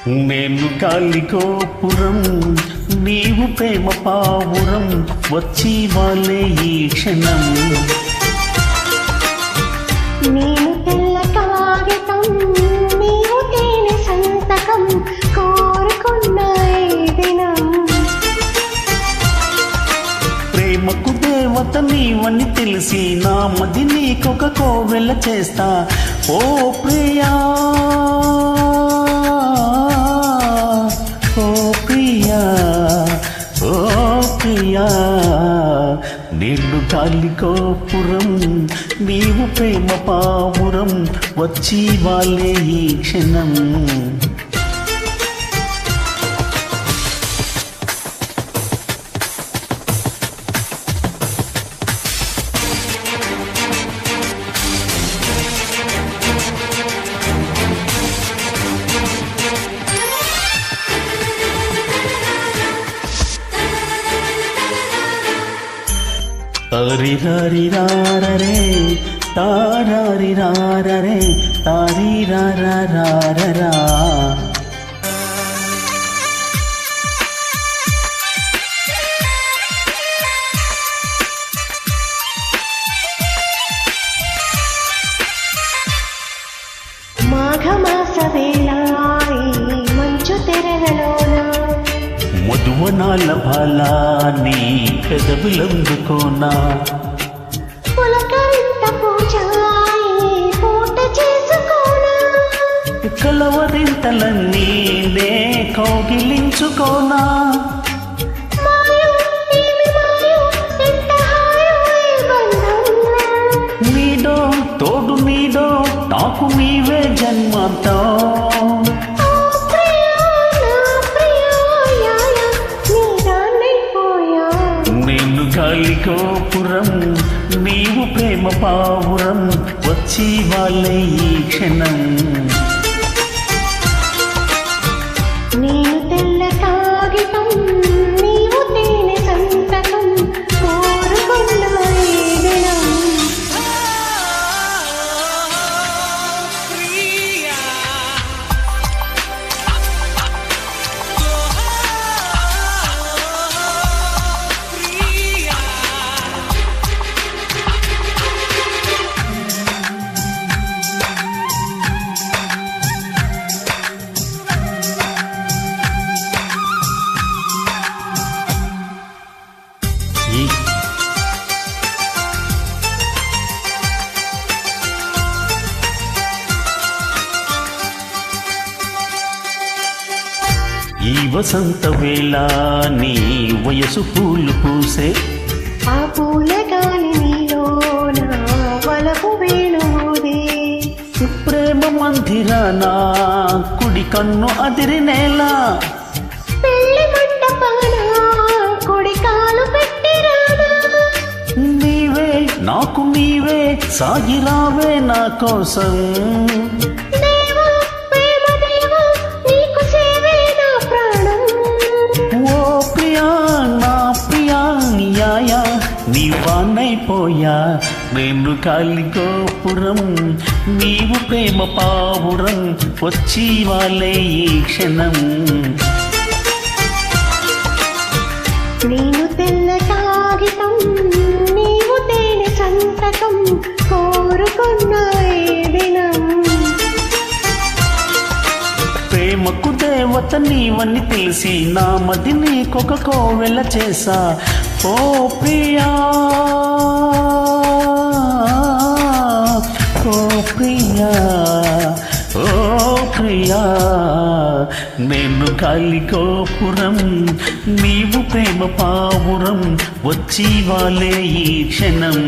నేను గాలి గోపురం, నీవు ప్రేమ పావురం, వచ్చి వాళ్ళే ఈ క్షణం. నేను తెల్ల కాగితం, నీవు తేనె సంతకం, కోరుకున్న ఈ దినం. ప్రేమకు దేవత నీవని తెలిసి నా మది నీకొక కోవెల చేస్తా. ఓ ప్రియా, ఓ ప్రియా, ఓ ప్రియా. నేను గాలి గోపురం, నీవు ప్రేమ పావురం, వచ్చి వాళ్ళే ఈ క్షణం. తారిరారిరారరే, తారారిరారరే, తారిరారారారరా. మాఘమాస వేళాయి మంచు తెరగలోన, మధువనాల బాలా నీ పెదవులందుకోనా. పులకరింత పూజాయి పూట చేసుకోనా, కలవరింతలన్నీ నే కౌగిలించుకోనా. మాయో ఏమి మాయో, ఎంత హాయో ఈ బంధం. నీడో తోడు నీడో, నాకు నీవే జన్మంతో. గాలి గోపురం, నీవు ప్రేమ పావురం, వచ్చి వాళ్ళే ఈ క్షణం. నేను తెల్ల కాగితం, నీవు తేనె సంతకం, కోరుకున్న ఈ దినం. ఈ వసంత వేళ నీ వయసు పూలు పూసే, ఆ పూల గాలి నీలోన వలపు వేణువుదే. ప్రేమ మందిరానా కుడి కన్ను అదిరినేలా. పెళ్లి మంటపాన కుడి కాలు పెట్టిరానా, నీవే నాకు నీవే, సాగిరావే నా కోసం. దేవా ప్రేమ దేవా, నీకు సేవే నా ప్రాణం. ఓ ప్రియా నా ప్రియా, యాయా నీవానైపోయా. నేను గాలి గోపురం, నీవు ప్రేమ పావురం, వచ్చి వాళ్ళే ఈ క్షణం. నేను తెల్ల కాగితం, నీవు తేనె సంతకం, కోరుకున్న ఈ దినం. ప్రేమకు దేవత నీవని తెలిసి నా మది నీకొక కోవెల చేసా. ఓ ప్రియా, ఓ ప్రియా, ఓ ప్రియా. నేను గాలి గోపురం, నీవు ప్రేమ పావురం, వచ్చి వాళ్ళే ఈ క్షణం.